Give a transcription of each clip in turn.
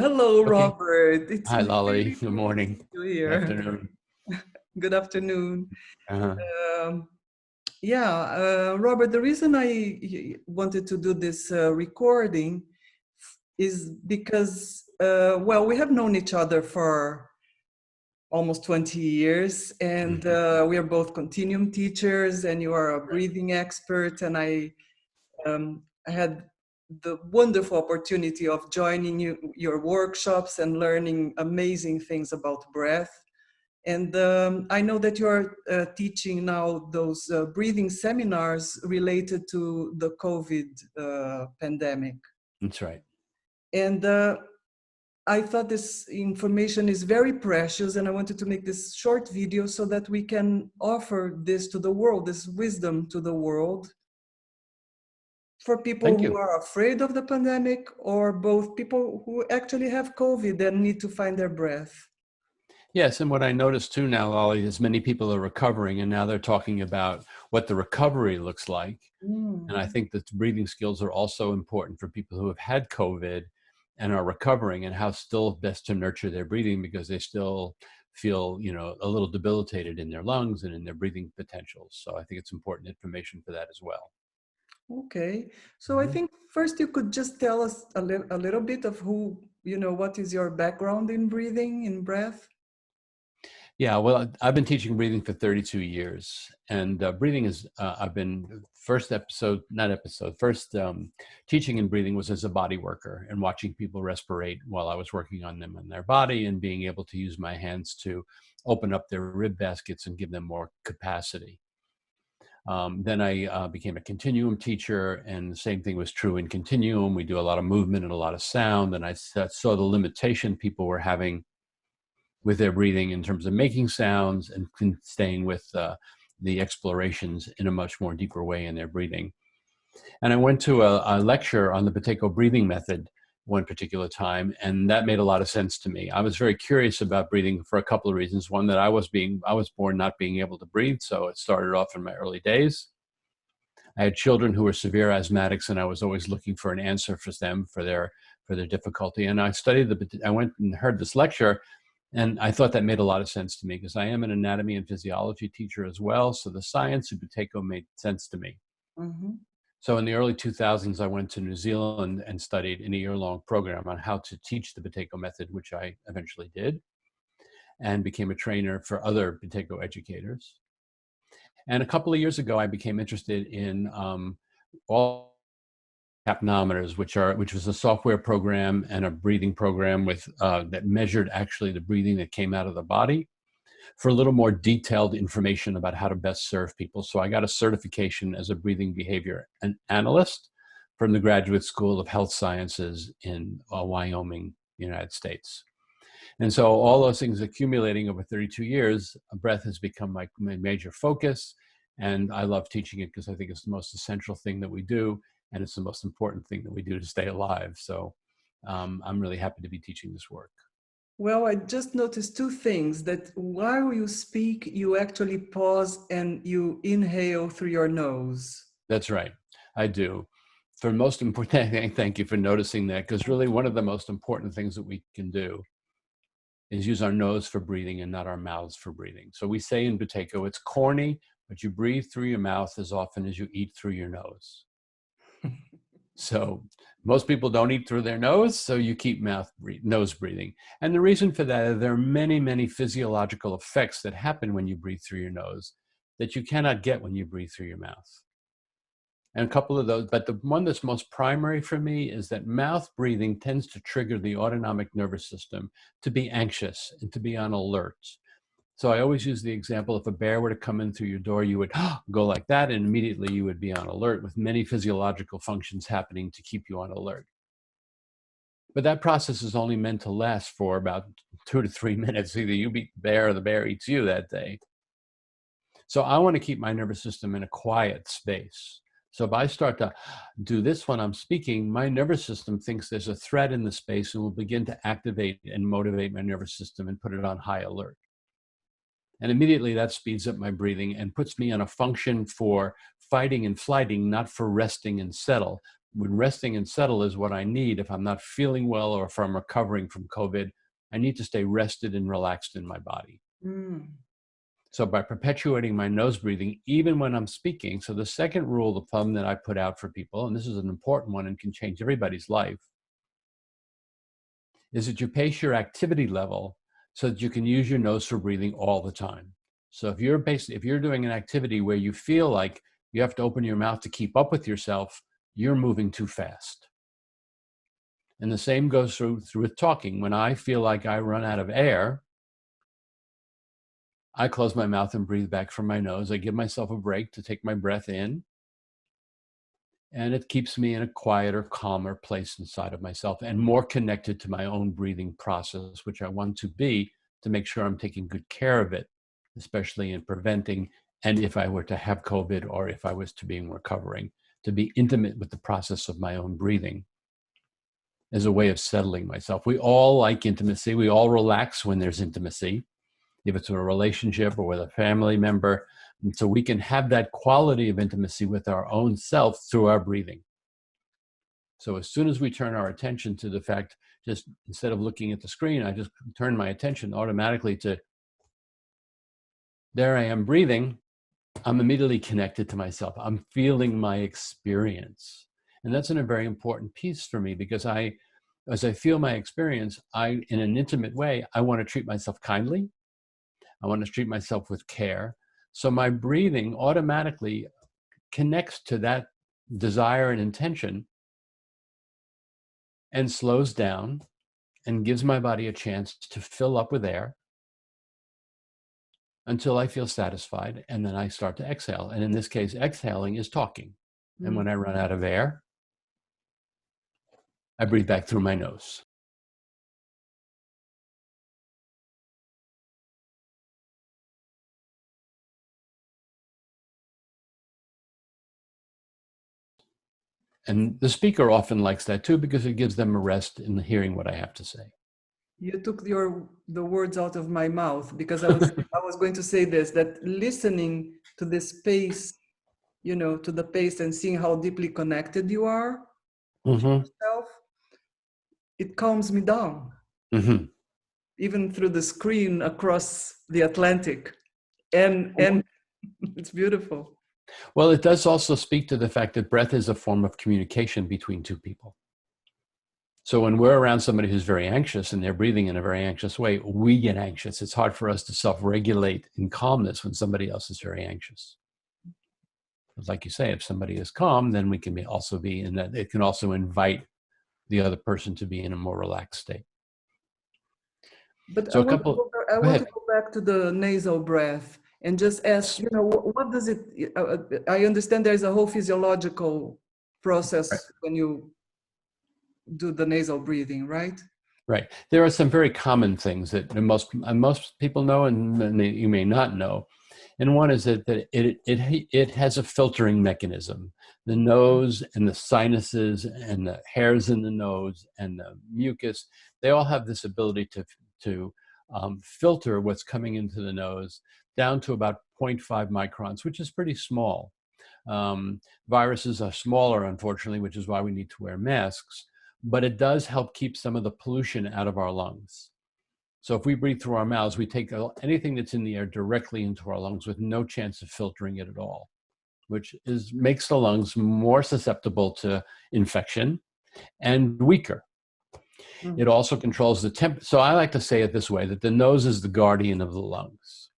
hello, Okay. Robert. It's Hi, Lali. really Good good to morning. see you Good here. afternoon. Good afternoon. Uh-huh. Um, Robert, the reason I wanted to do this recording is because, we have known each other for almost 20 years, and Mhm. we are both continuum teachers, and you are a breathing expert, and I had the wonderful opportunity of joining your workshops and learning amazing things about breath. And I know that you're teaching now those breathing seminars related to the COVID pandemic. That's right. And I thought this information is very precious, and I wanted to make this short video so that we can offer this to the world, this wisdom to the world, for people Thank who you. are afraid of the pandemic, or both people who actually have COVID and need to find their breath. Yes, and what I noticed too now, Lali, is many people are recovering, and now they're talking about what the recovery looks like. And I Mm. think that breathing skills are also important for people who have had COVID and are recovering, and how still best to nurture their breathing because they still feel, a little debilitated in their lungs and in their breathing potentials. So I think it's important information for that as well. Okay, so I Mhm. think first you could just tell us a little bit of what is your background in breathing, in breath? Yeah, well, I've been teaching breathing for 32 years, and breathing is, I've been first teaching in breathing was as a body worker and watching people respirate while I was working on them and their body and being able to use my hands to open up their rib baskets and give them more capacity. Then I became a continuum teacher, and the same thing was true in continuum. We do a lot of movement and a lot of sound, and I saw the limitation people were having with their breathing in terms of making sounds and staying with the explorations in a much more deeper way in their breathing. And I went to a lecture on the Pateco breathing method one particular time, and that made a lot of sense to me. I was very curious about breathing for a couple of reasons. One, that I was born not being able to breathe, so it started off in my early days. I had children who were severe asthmatics, and I was always looking for an answer for them for their difficulty. And I went and heard this lecture, and I thought that made a lot of sense to me because I am an anatomy and physiology teacher as well. So the science of Buteyko made sense to me. Mm-hmm. So in the early 2000s, I went to New Zealand and studied in a year-long program on how to teach the Buteyko method, which I eventually did, and became a trainer for other Buteyko educators. And a couple of years ago, I became interested in all capnometers, which was a software program and a breathing program that measured actually the breathing that came out of the body, for a little more detailed information about how to best serve people. So I got a certification as a breathing behavior analyst from the Graduate School of Health Sciences in Wyoming, United States. And so all those things accumulating over 32 years, breath has become my major focus. And I love teaching it because I think it's the most essential thing that we do. And it's the most important thing that we do to stay alive. So I'm really happy to be teaching this work. Well, I just noticed two things: that while you speak, you actually pause and you inhale through your nose. That's right. I do. For most important, thank you for noticing that, because really one of the most important things that we can do is use our nose for breathing and not our mouths for breathing. So we say in Buteyko, it's corny, but you breathe through your mouth as often as you eat through your nose. So most people don't eat through their nose, so you keep nose breathing. And the reason for that is there are many, many physiological effects that happen when you breathe through your nose that you cannot get when you breathe through your mouth. And a couple of those, but the one that's most primary for me is that mouth breathing tends to trigger the autonomic nervous system to be anxious and to be on alert. So I always use the example, if a bear were to come in through your door, you would go like that, and immediately you would be on alert, with many physiological functions happening to keep you on alert. But that process is only meant to last for about 2 to 3 minutes. Either you beat the bear or the bear eats you that day. So I want to keep my nervous system in a quiet space. So if I start to do this when I'm speaking, my nervous system thinks there's a threat in the space and will begin to activate and motivate my nervous system and put it on high alert. And immediately that speeds up my breathing and puts me on a function for fighting and flighting, not for resting and settle, when resting and settle is what I need, if I'm not feeling well or if I'm recovering from COVID, I need to stay rested and relaxed in my body. Mm. So by perpetuating my nose breathing, even when I'm speaking, so the second rule of thumb that I put out for people, and this is an important one and can change everybody's life, is that you pace your activity level so that you can use your nose for breathing all the time. So if you're doing an activity where you feel like you have to open your mouth to keep up with yourself, you're moving too fast. And the same goes through with talking. When I feel like I run out of air, I close my mouth and breathe back from my nose. I give myself a break to take my breath in. And it keeps me in a quieter, calmer place inside of myself and more connected to my own breathing process, which I want to be, to make sure I'm taking good care of it, especially in preventing, and if I were to have COVID or if I was to be recovering, to be intimate with the process of my own breathing as a way of settling myself. We all like intimacy. We all relax when there's intimacy, if it's a relationship or with a family member. And so we can have that quality of intimacy with our own self through our breathing. So as soon as we turn our attention to the fact, just instead of looking at the screen, I just turn my attention automatically to, there I am breathing, I'm immediately connected to myself. I'm feeling my experience. And that's a very important piece for me, because as I feel my experience, in an intimate way, I want to treat myself kindly. I want to treat myself with care. So my breathing automatically connects to that desire and intention and slows down and gives my body a chance to fill up with air until I feel satisfied. And then I start to exhale. And in this case, exhaling is talking. And when I run out of air, I breathe back through my nose. And the speaker often likes that too, because it gives them a rest in hearing what I have to say. You took the words out of my mouth, because I was going to say this, that listening to this pace, to the pace and seeing how deeply connected you are to yourself, it calms me down. Even through the screen across the Atlantic. And it's beautiful. Well, it does also speak to the fact that breath is a form of communication between two people. So when we're around somebody who's very anxious and they're breathing in a very anxious way, we get anxious. It's hard for us to self-regulate in calmness when somebody else is very anxious. Like you say, if somebody is calm, then we can also be in that. It can also invite the other person to be in a more relaxed state. But so I want to go back to the nasal breath and just ask, what does it, I understand there's a whole physiological process when you do the nasal breathing, right? Right. There are some very common things that most people know and you may not know. And one is that it has a filtering mechanism. The nose and the sinuses and the hairs in the nose and the mucus, they all have this ability to filter what's coming into the nose down to about 0.5 microns, which is pretty small. Viruses are smaller, unfortunately, which is why we need to wear masks. But it does help keep some of the pollution out of our lungs. So if we breathe through our mouths, we take anything that's in the air directly into our lungs with no chance of filtering it at all, which makes the lungs more susceptible to infection and weaker. It also controls the temp. So I like to say it this way, that the nose is the guardian of the lungs.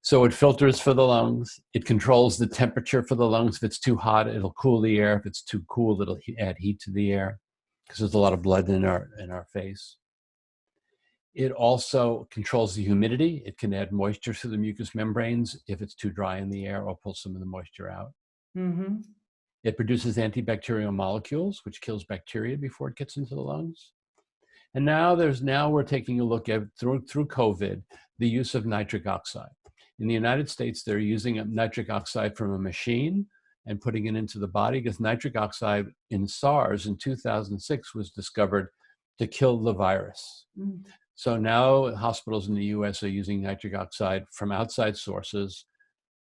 So it filters for the lungs. It controls the temperature for the lungs. If it's too hot, it'll cool the air. If it's too cool, it'll add heat to the air, because there's a lot of blood in our face. It also controls the humidity. It can add moisture to the mucous membranes if it's too dry in the air, or pull some of the moisture out. It produces antibacterial molecules, which kills bacteria before it gets into the lungs. And now we're taking a look at, through COVID, the use of nitric oxide. In the United States, they're using nitric oxide from a machine and putting it into the body, because nitric oxide in SARS in 2006 was discovered to kill the virus. So now hospitals in the US are using nitric oxide from outside sources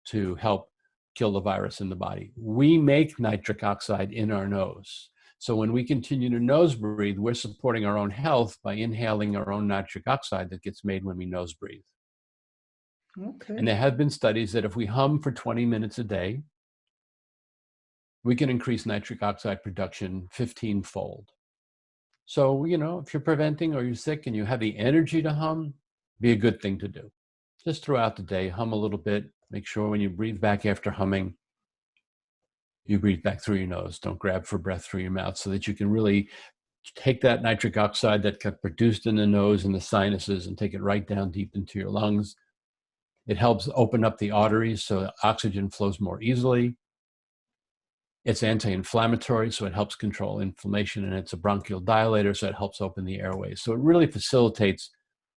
to help kill the virus in the body. We make nitric oxide in our nose. So when we continue to nose breathe, we're supporting our own health by inhaling our own nitric oxide that gets made when we nose breathe. Okay. And there have been studies that if we hum for 20 minutes a day, we can increase nitric oxide production 15-fold. So, if you're preventing or you're sick and you have the energy to hum, be a good thing to do. Just throughout the day, hum a little bit. Make sure when you breathe back after humming, you breathe back through your nose. Don't grab for breath through your mouth, so that you can really take that nitric oxide that got produced in the nose and the sinuses and take it right down deep into your lungs. It helps open up the arteries so oxygen flows more easily. It's anti-inflammatory, so it helps control inflammation, and it's a bronchial dilator, so it helps open the airways. So it really facilitates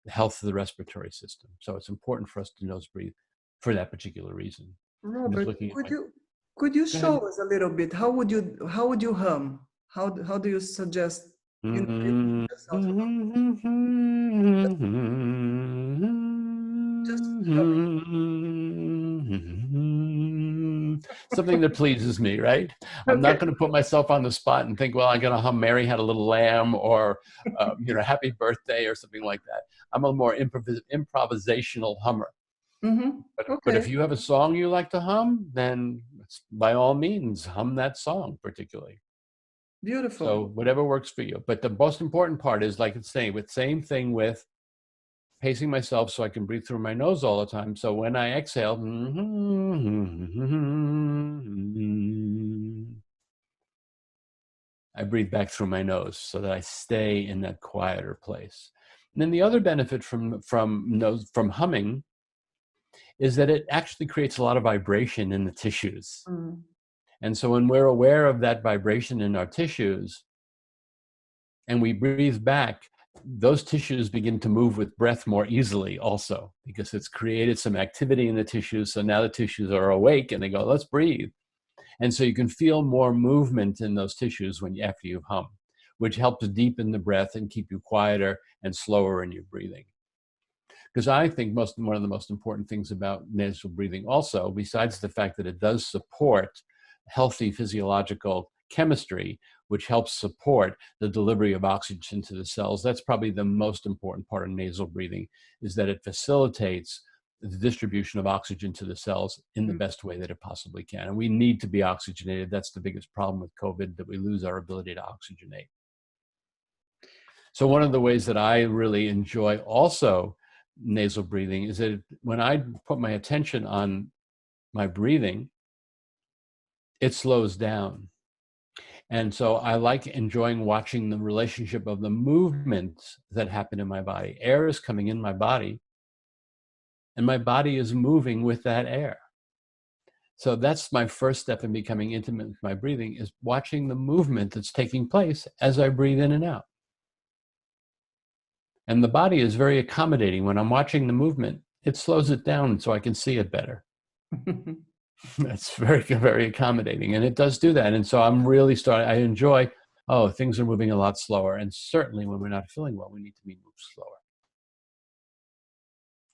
the health of the respiratory system. So it's important for us to nose breathe for that particular reason. Robert, could you show us a little bit? How would you hum? How do you suggest? Just something that pleases me, right? I'm not going to put myself on the spot and think, well, I'm going to hum Mary Had a Little Lamb or, Happy Birthday or something like that. I'm a more improvisational hummer. But if you have a song you like to hum, then by all means, hum that song particularly. Beautiful. So whatever works for you. But the most important part is, like it's saying, same thing with pacing myself so I can breathe through my nose all the time. So when I exhale, I breathe back through my nose so that I stay in that quieter place. And then the other benefit from humming is that it actually creates a lot of vibration in the tissues. And so when we're aware of that vibration in our tissues and we breathe back, those tissues begin to move with breath more easily also, because it's created some activity in the tissues. So now the tissues are awake and they go, let's breathe. And so you can feel more movement in those tissues after you've hummed, which helps deepen the breath and keep you quieter and slower in your breathing. Because I think one of the most important things about nasal breathing also, besides the fact that it does support healthy physiological chemistry, which helps support the delivery of oxygen to the cells. That's probably the most important part of nasal breathing, is that it facilitates the distribution of oxygen to the cells in the best way that it possibly can. And we need to be oxygenated. That's the biggest problem with COVID, that we lose our ability to oxygenate. So one of the ways that I really enjoy also nasal breathing is that when I put my attention on my breathing, it slows down. And so I like enjoying watching the relationship of the movements that happen in my body. Air is coming in my body, and my body is moving with that air. So that's my first step in becoming intimate with my breathing, is watching the movement that's taking place as I breathe in and out. And the body is very accommodating. When I'm watching the movement, it slows it down so I can see it better. That's very, very accommodating. And it does do that. And so I'm really I enjoy, things are moving a lot slower. And certainly when we're not feeling well, we need to be moved slower.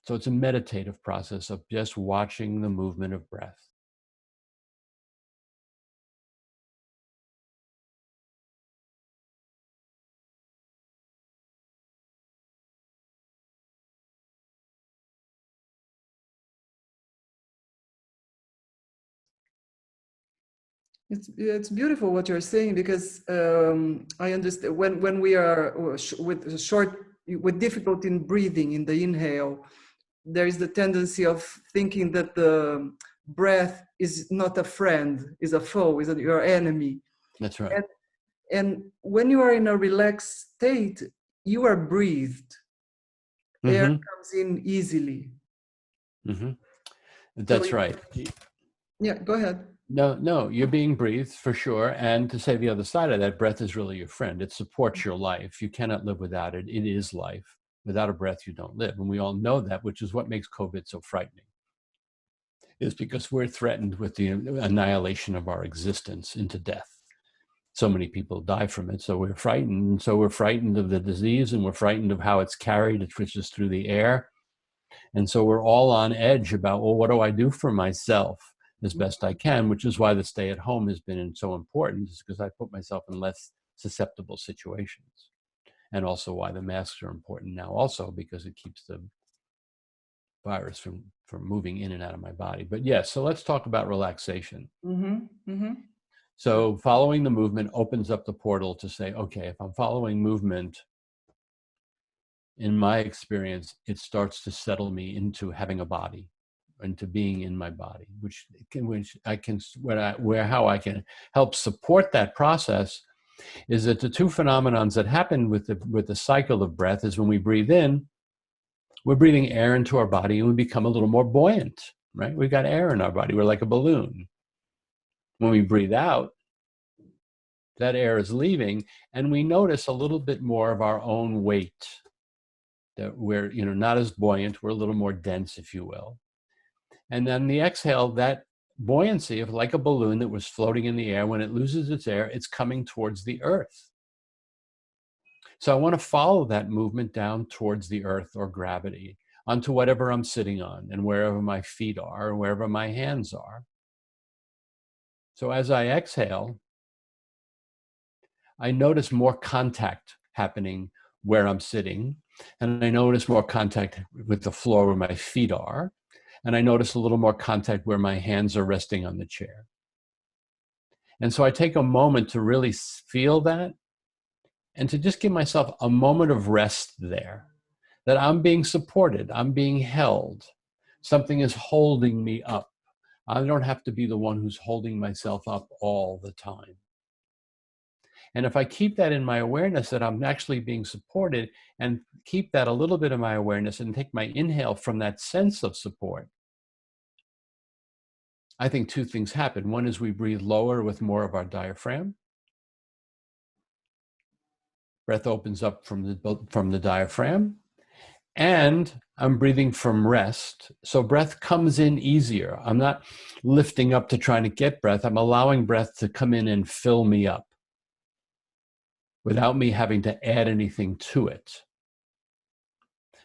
So it's a meditative process of just watching the movement of breath. It's beautiful what you're saying, because I understand when we are with difficulty in breathing in the inhale, there is the tendency of thinking that the breath is not a friend, is a foe, is your enemy. That's right. And when you are in a relaxed state, you are breathed. Air comes in easily. That's right. Yeah, go ahead. No, you're being breathed for sure. And to say the other side of that, breath is really your friend. It supports your life. You cannot live without it. It is life. Without a breath, you don't live. And we all know that, which is what makes COVID so frightening, is because we're threatened with the annihilation of our existence into death. So many people die from it. So we're frightened. And so we're frightened of the disease, and we're frightened of how it's carried. It switches through the air. And so we're all on edge about, well, what do I do for myself as best I can, which is why the stay at home has been so important, is because I put myself in less susceptible situations. And also why the masks are important now also, because it keeps the virus from moving in and out of my body. But yes, so let's talk about relaxation. So following the movement opens up the portal to say, okay, if I'm following movement, in my experience, it starts to settle me into having a body, into being in my body, how I can help support that process is that the two phenomenons that happen with the cycle of breath is when we breathe in, we're breathing air into our body and we become a little more buoyant, right? We've got air in our body. We're like a balloon. When we breathe out, that air is leaving and we notice a little bit more of our own weight, that we're not as buoyant, we're a little more dense, if you will. And then the exhale, that buoyancy of like a balloon that was floating in the air, when it loses its air, it's coming towards the earth. So I want to follow that movement down towards the earth or gravity, onto whatever I'm sitting on and wherever my feet are, and wherever my hands are. So as I exhale, I notice more contact happening where I'm sitting, and I notice more contact with the floor where my feet are, and I notice a little more contact where my hands are resting on the chair. And so I take a moment to really feel that and to just give myself a moment of rest there, that I'm being supported, I'm being held. Something is holding me up. I don't have to be the one who's holding myself up all the time. And if I keep that in my awareness, that I'm actually being supported, and keep that a little bit of my awareness and take my inhale from that sense of support, I think two things happen. One is we breathe lower with more of our diaphragm. Breath opens up from the diaphragm, and I'm breathing from rest. So breath comes in easier. I'm not lifting up to trying to get breath. I'm allowing breath to come in and fill me up without me having to add anything to it.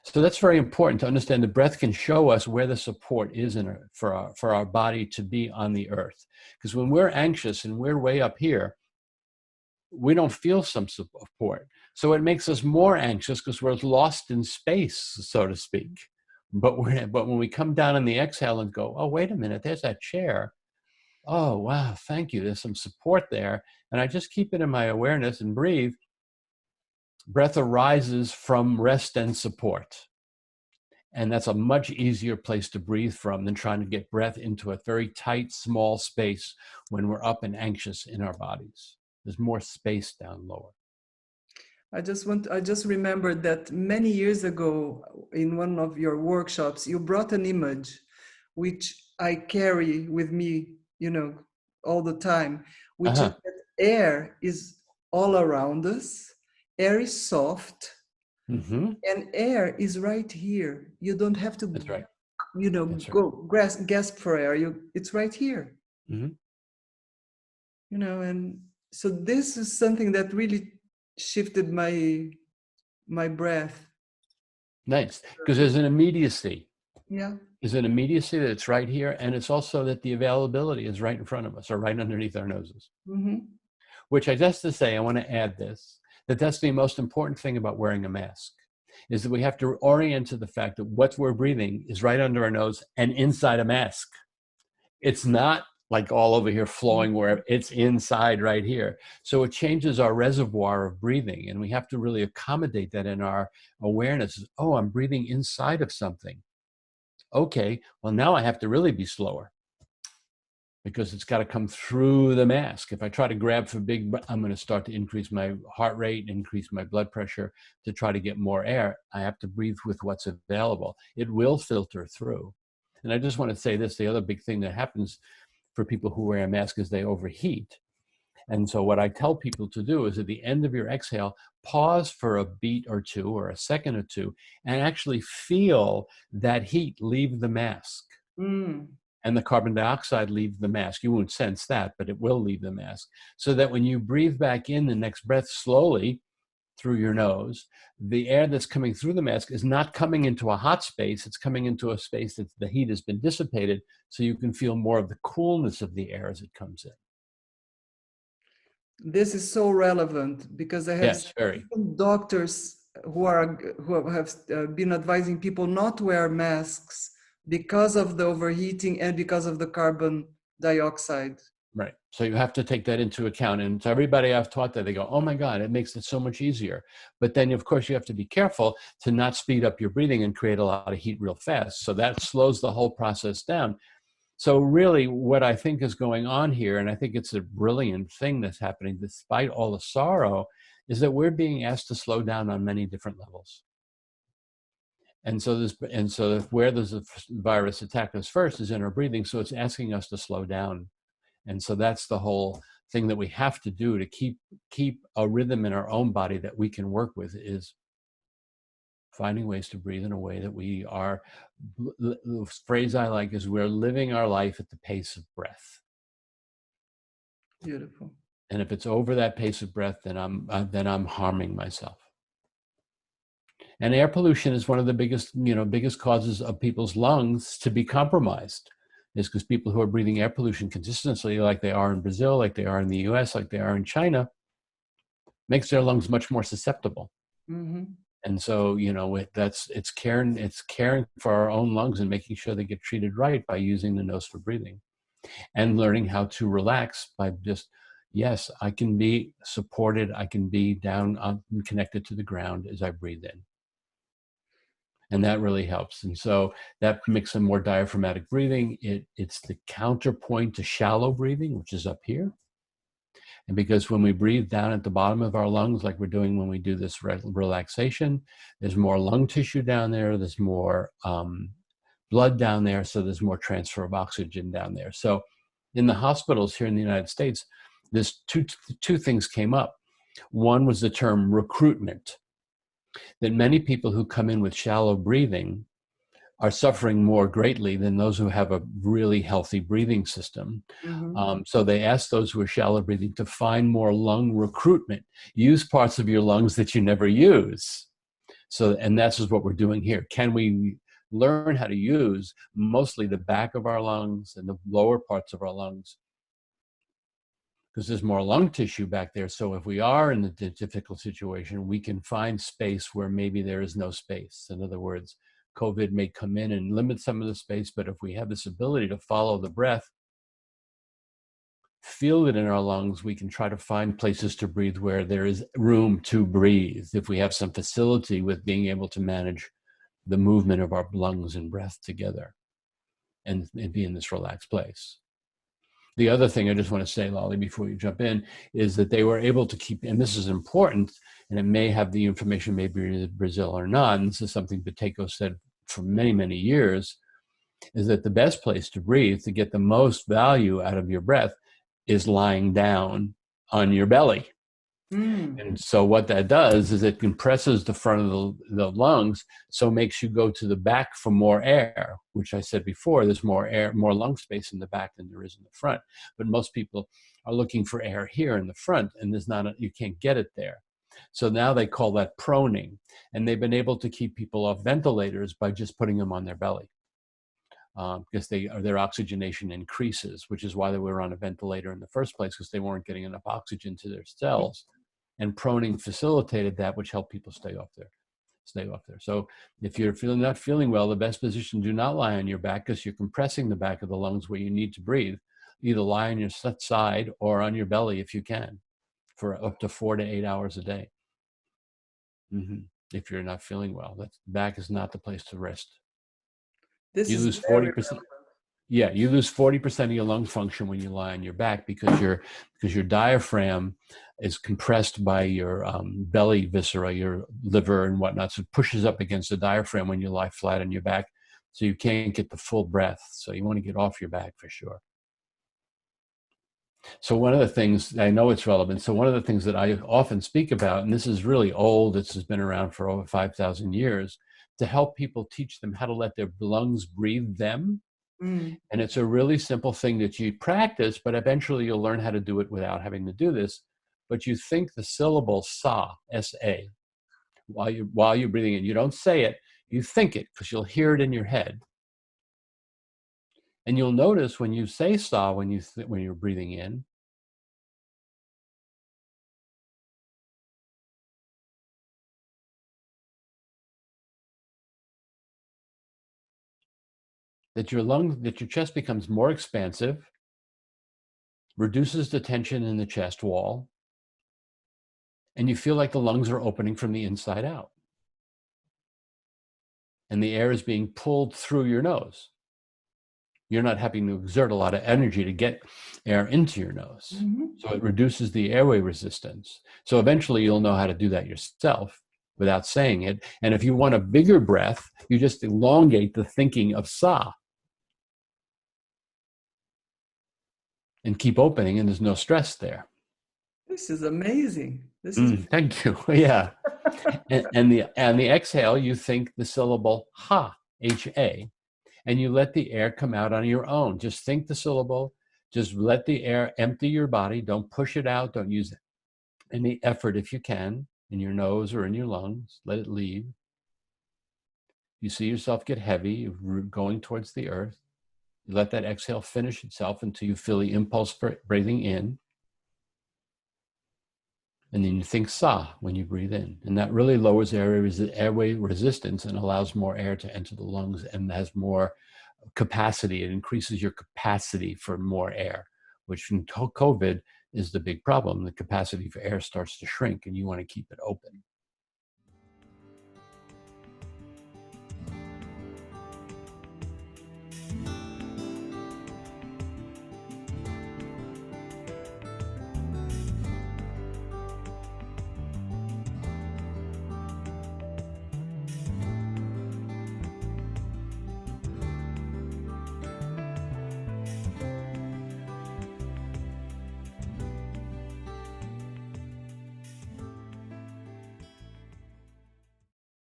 So that's very important to understand. The breath can show us where the support is for our body to be on the earth. Because when we're anxious and we're way up here, we don't feel some support. So it makes us more anxious because we're lost in space, so to speak. But when we come down in the exhale and go, oh, wait a minute, there's that chair. Oh, wow, thank you. There's some support there. And I just keep it in my awareness and breathe. Breath arises from rest and support. And that's a much easier place to breathe from than trying to get breath into a very tight, small space when we're up and anxious in our bodies. There's more space down lower. I just remembered that many years ago in one of your workshops, you brought an image which I carry with me, all the time, which is that air is all around us. Air is soft, and air is right here. You don't have to, That's right. go gasp for air. It's right here. And so this is something that really shifted my breath. Nice, because there's an immediacy. Yeah. There's an immediacy that it's right here, and it's also that the availability is right in front of us or right underneath our noses. Which I just to say, I want to add this, that's the most important thing about wearing a mask, is that we have to orient to the fact that what we're breathing is right under our nose and inside a mask. It's not like all over here flowing where it's inside right here. So it changes our reservoir of breathing, and we have to really accommodate that in our awareness. Oh, I'm breathing inside of something. Okay, well now I have to really be slower because it's got to come through the mask. If I try to grab for big, I'm going to start to increase my heart rate, increase my blood pressure to try to get more air. I have to breathe with what's available. It will filter through. And I just want to say this, the other big thing that happens for people who wear a mask is they overheat. And so what I tell people to do is at the end of your exhale, pause for a beat or two or a second or two and actually feel that heat leave the mask. And the carbon dioxide leave the mask. You won't sense that, but it will leave the mask. So that when you breathe back in the next breath slowly through your nose, the air that's coming through the mask is not coming into a hot space. It's coming into a space that the heat has been dissipated, so you can feel more of the coolness of the air as it comes in. This is so relevant because I have Yes, very. seen doctors who have been advising people not to wear masks because of the overheating and because of the carbon dioxide. Right. So you have to take that into account. And to everybody I've taught that, they go, oh my God, it makes it so much easier. But then, of course, you have to be careful to not speed up your breathing and create a lot of heat real fast. So that slows the whole process down. So really what I think is going on here, and I think it's a brilliant thing that's happening despite all the sorrow, is that we're being asked to slow down on many different levels. And so where there's a virus attack us first is in our breathing. So it's asking us to slow down. And so that's the whole thing that we have to do to keep a rhythm in our own body that we can work with, is finding ways to breathe in a way that we are, the phrase I like is, we're living our life at the pace of breath. Beautiful. And if it's over that pace of breath, then I'm harming myself. And air pollution is one of the biggest causes of people's lungs to be compromised, is because people who are breathing air pollution consistently, like they are in Brazil, like they are in the US, like they are in China, makes their lungs much more susceptible. Mm-hmm. And so, it's caring for our own lungs and making sure they get treated right by using the nose for breathing, and learning how to relax by just, yes, I can be supported. I can be down, connected to the ground as I breathe in. And that really helps. And so that makes a more diaphragmatic breathing. It's the counterpoint to shallow breathing, which is up here. And because when we breathe down at the bottom of our lungs, like we're doing when we do this relaxation, there's more lung tissue down there. There's more blood down there. So there's more transfer of oxygen down there. So in the hospitals here in the United States, there's two things came up. One was the term recruitment, that many people who come in with shallow breathing are suffering more greatly than those who have a really healthy breathing system. Mm-hmm. So they ask those who are shallow breathing to find more lung recruitment. Use parts of your lungs that you never use. And that's just what we're doing here. Can we learn how to use mostly the back of our lungs and the lower parts of our lungs? Because there's more lung tissue back there. So if we are in a difficult situation, we can find space where maybe there is no space. In other words, COVID may come in and limit some of the space, but if we have this ability to follow the breath, feel it in our lungs, we can try to find places to breathe where there is room to breathe. If we have some facility with being able to manage the movement of our lungs and breath together and be in this relaxed place. The other thing I just want to say, Lali, before you jump in, is that they were able to keep, and this is important, and it may have the information maybe in Brazil or not, and this is something Pateco said for many, many years, is that the best place to breathe, to get the most value out of your breath, is lying down on your belly. And so what that does is it compresses the front of the lungs, so makes you go to the back for more air, which I said before, there's more air, more lung space in the back than there is in the front. But most people are looking for air here in the front, and you can't get it there. So now they call that proning, and they've been able to keep people off ventilators by just putting them on their belly. Because their oxygenation increases, which is why they were on a ventilator in the first place, because they weren't getting enough oxygen to their cells. And proning facilitated that, which helped people stay off there. So if you're not feeling well, the best position, do not lie on your back, because you're compressing the back of the lungs where you need to breathe. Either lie on your side or on your belly if you can, for up to 4 to 8 hours a day. If you're not feeling well, that back is not the place to rest. You lose 40%. Yeah, you lose 40% of your lung function when you lie on your back, because your diaphragm is compressed by your belly viscera, your liver and whatnot. So it pushes up against the diaphragm when you lie flat on your back. So you can't get the full breath. So you want to get off your back for sure. So one of the things, I know it's relevant, so one of the things that I often speak about, and this is really old, this has been around for over 5,000 years, to help people, teach them how to let their lungs breathe them. And it's a really simple thing that you practice, but eventually you'll learn how to do it without having to do this. But you think the syllable sa, S-A, while you're breathing in. You don't say it, you think it, because you'll hear it in your head. And you'll notice when you say sa, when you're breathing in, that your chest becomes more expansive, reduces the tension in the chest wall, and you feel like the lungs are opening from the inside out. And the air is being pulled through your nose. You're not having to exert a lot of energy to get air into your nose. Mm-hmm. So it reduces the airway resistance. So eventually you'll know how to do that yourself without saying it. And if you want a bigger breath, you just elongate the thinking of sa and keep opening, and there's no stress there. This is amazing. This is Thank you. Yeah. And the exhale, you think the syllable ha, H-A, and you let the air come out on your own. Just think the syllable, just let the air empty your body. Don't push it out. Don't use any effort if you can in your nose or in your lungs. Let it leave. You see yourself get heavy, you're going towards the earth. You let that exhale finish itself until you feel the impulse for breathing in. And then you think sa when you breathe in. And that really lowers airway resistance and allows more air to enter the lungs and has more capacity. It increases your capacity for more air, which in COVID is the big problem. The capacity for air starts to shrink and you want to keep it open.